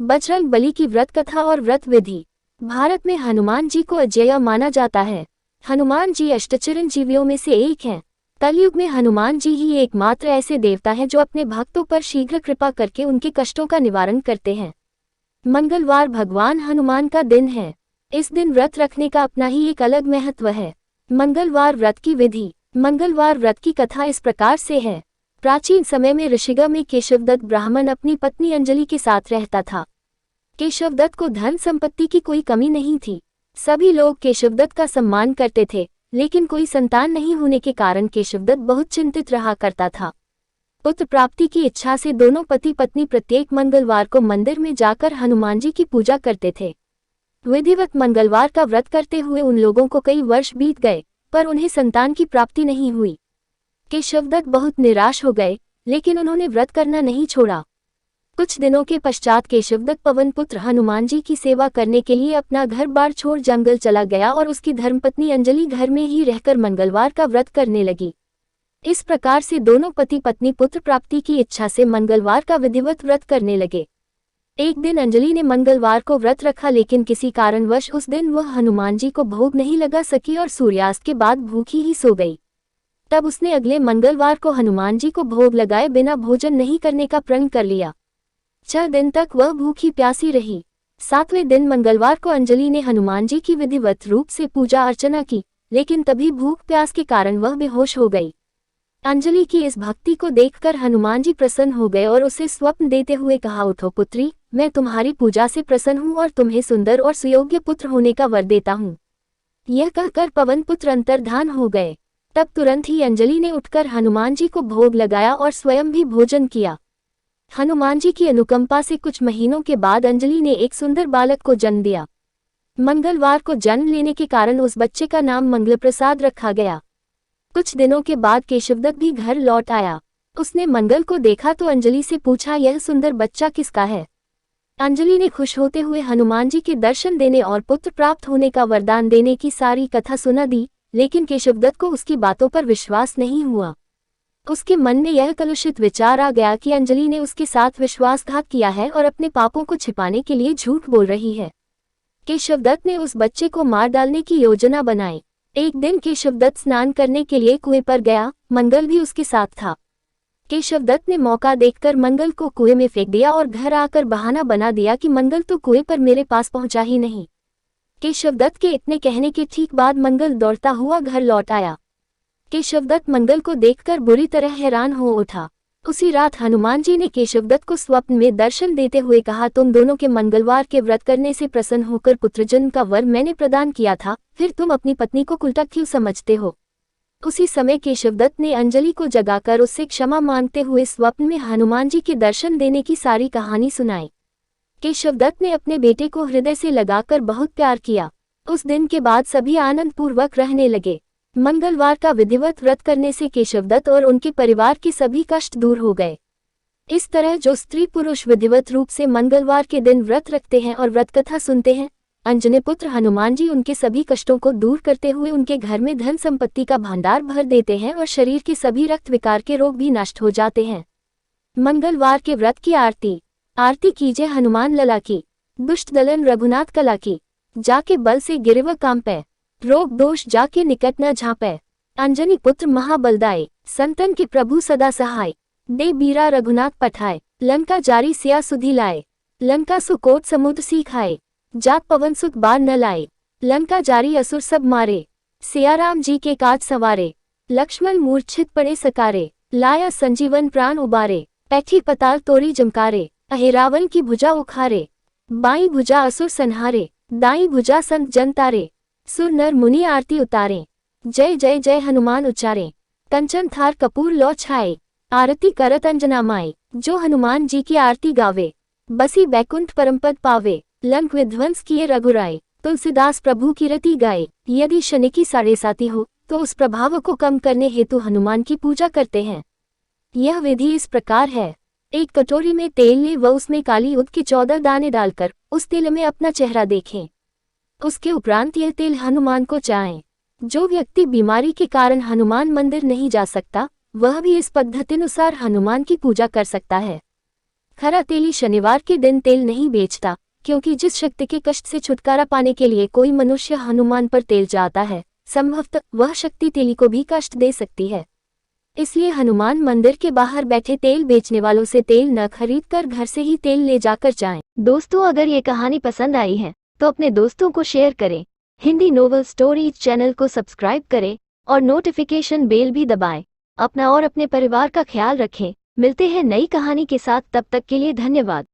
बजरंग बली की व्रत कथा और व्रत विधि। भारत में हनुमान जी को अजेय माना जाता है। हनुमान जी अष्टचिरंजीवियों में से एक हैं। कलयुग में हनुमान जी ही एकमात्र ऐसे देवता हैं जो अपने भक्तों पर शीघ्र कृपा करके उनके कष्टों का निवारण करते हैं। मंगलवार भगवान हनुमान का दिन है। इस दिन व्रत रखने का अपना ही एक अलग महत्व है। मंगलवार व्रत की विधि। मंगलवार व्रत की कथा इस प्रकार से है। प्राचीन समय में ऋषिगृह में केशवदत्त ब्राह्मण अपनी पत्नी अंजलि के साथ रहता था। केशवदत्त को धन संपत्ति की कोई कमी नहीं थी। सभी लोग केशवदत्त का सम्मान करते थे, लेकिन कोई संतान नहीं होने के कारण केशवदत्त बहुत चिंतित रहा करता था। पुत्र प्राप्ति की इच्छा से दोनों पति पत्नी प्रत्येक मंगलवार को मंदिर में जाकर हनुमान जी की पूजा करते थे। विधिवत मंगलवार का व्रत करते हुए उन लोगों को कई वर्ष बीत गए, पर उन्हें संतान की प्राप्ति नहीं हुई। केशवदत्त बहुत निराश हो गए, लेकिन उन्होंने व्रत करना नहीं छोड़ा। कुछ दिनों के पश्चात केशवदत्त पवन पुत्र हनुमान जी की सेवा करने के लिए अपना घर बार छोड़ जंगल चला गया और उसकी धर्मपत्नी अंजलि घर में ही रहकर मंगलवार का व्रत करने लगी। इस प्रकार से दोनों पति पत्नी पुत्र प्राप्ति की इच्छा से मंगलवार का विधिवत व्रत करने लगे। एक दिन अंजलि ने मंगलवार को व्रत रखा, लेकिन किसी कारणवश उस दिन वह हनुमान जी को भोग नहीं लगा सकी और सूर्यास्त के बाद भूखी ही सो गई। तब उसने अगले मंगलवार को हनुमान जी को भोग लगाए बिना भोजन नहीं करने का प्रण कर लिया। 6 दिन तक वह भूखी प्यासी रही। 7वें दिन मंगलवार को अंजलि ने हनुमान जी की विधिवत रूप से पूजा अर्चना की, लेकिन तभी भूख प्यास के कारण वह बेहोश हो गई। अंजलि की इस भक्ति को देखकर हनुमान जी प्रसन्न हो गए और उसे स्वप्न देते हुए कहा, उठो पुत्री, मैं तुम्हारी पूजा से प्रसन्न हूँ और तुम्हें सुंदर और सुयोग्य पुत्र होने का वर देता हूँ। यह कहकर पवन पुत्र अंतर्धान हो गए। तब तुरंत ही अंजलि ने उठकर हनुमान जी को भोग लगाया और स्वयं भी भोजन किया। हनुमान जी की अनुकंपा से कुछ महीनों के बाद अंजलि ने एक सुंदर बालक को जन्म दिया। मंगलवार को जन्म लेने के कारण उस बच्चे का नाम मंगलप्रसाद रखा गया। कुछ दिनों के बाद केशवदत्त भी घर लौट आया। उसने मंगल को देखा तो अंजलि से पूछा, यह सुंदर बच्चा किसका है? अंजलि ने खुश होते हुए हनुमान जी के दर्शन देने और पुत्र प्राप्त होने का वरदान देने की सारी कथा सुना दी, लेकिन केशवदत्त को उसकी बातों पर विश्वास नहीं हुआ। उसके मन में यह कलुषित विचार आ गया कि अंजलि ने उसके साथ विश्वासघात किया है और अपने पापों को छिपाने के लिए झूठ बोल रही है। केशवदत्त ने उस बच्चे को मार डालने की योजना बनाई। एक दिन केशवदत्त स्नान करने के लिए कुएं पर गया। मंगल भी उसके साथ था। केशवदत्त ने मौका देखकर मंगल को कुएं में फेंक दिया और घर आकर बहाना बना दिया कि मंगल तो कुएं पर मेरे पास पहुंचा ही नहीं। केशवदत्त के इतने कहने के ठीक बाद मंगल दौड़ता हुआ घर लौट आया। केशवदत्त मंगल को देखकर बुरी तरह हैरान हो उठा। उसी रात हनुमान जी ने केशवदत्त को स्वप्न में दर्शन देते हुए कहा, तुम दोनों के मंगलवार के व्रत करने से प्रसन्न होकर पुत्रजन्म का वर मैंने प्रदान किया था, फिर तुम अपनी पत्नी को कुलटा क्यों समझते हो? उसी समय केशवदत्त ने अंजलि को जगाकर उससे क्षमा मांगते हुए स्वप्न में हनुमान जी के दर्शन देने की सारी कहानी सुनाई। केशवदत्त ने अपने बेटे को हृदय से लगाकर बहुत प्यार किया। उस दिन के बाद सभी आनंद पूर्वक रहने लगे। मंगलवार का विधिवत व्रत करने से केशवदत्त और उनके परिवार के सभी कष्ट दूर हो गए। इस तरह जो स्त्री पुरुष विधिवत रूप से मंगलवार के दिन व्रत रखते हैं और व्रत कथा सुनते हैं, अंजनी पुत्र हनुमान जी उनके सभी कष्टों को दूर करते हुए उनके घर में धन संपत्ति का भंडार भर देते हैं और शरीर के सभी रक्त विकार के रोग भी नष्ट हो जाते हैं। मंगलवार के व्रत की आरती। आरती कीजिए हनुमान लला की, दुष्ट दलन रघुनाथ कला की, जाके बल से गिरव कांपे, रोग दोष जाके निकट न झांपे, अंजनी पुत्र महाबलदाय, संतन के प्रभु सदा सहाय, दे बीरा रघुनाथ पठाए, लंका जारी सिया सुधी लाए, लंका सुकोट समुद्र सीखाए, जात पवन सुत बार न लाए, लंका जारी असुर सब मारे, सियाराम जी के काज सवारे, लक्ष्मण मूर्छित पड़े सकारे, लाया संजीवन प्राण उबारे, पैठी पताल तोरी जमकारे, अहे रावण की भुजा उखारे, बाई भुजा असुर संहारे, दाई भुजा संत जन तारे, सुर नर मुनि आरती उतारे, जय जय जय हनुमान उच्चारे, कंचन थार कपूर लौ छाए, आरती करत अंजना माए, जो हनुमान जी की आरती गावे, बसी बैकुंठ परमपद पावे, लंक विध्वंस किए रघुराय, तुलसीदास प्रभु की रति गाए। यदि शनि की साढ़े साती हो तो उस प्रभाव को कम करने हेतु हनुमान की पूजा करते हैं। यह विधि इस प्रकार है। एक कटोरी में तेल लें व उसमें काली उद के 14 दाने डालकर उस तेल में अपना चेहरा देखें। उसके उपरांत यह तेल हनुमान को चाहें। जो व्यक्ति बीमारी के कारण हनुमान मंदिर नहीं जा सकता, वह भी इस पद्धतिनुसार हनुमान की पूजा कर सकता है। खरा तेली शनिवार के दिन तेल नहीं बेचता, क्योंकि जिस शक्ति के कष्ट से छुटकारा पाने के लिए कोई मनुष्य हनुमान पर तेल जाता है, संभवतः वह शक्ति तेली को भी कष्ट दे सकती है। इसलिए हनुमान मंदिर के बाहर बैठे तेल बेचने वालों से तेल न खरीद कर घर से ही तेल ले जाकर जाएं। दोस्तों, अगर ये कहानी पसंद आई है तो अपने दोस्तों को शेयर करें, हिंदी नोवेल स्टोरीज चैनल को सब्सक्राइब करें और नोटिफिकेशन बेल भी दबाएं। अपना और अपने परिवार का ख्याल रखें। मिलते हैं नई कहानी के साथ, तब तक के लिए धन्यवाद।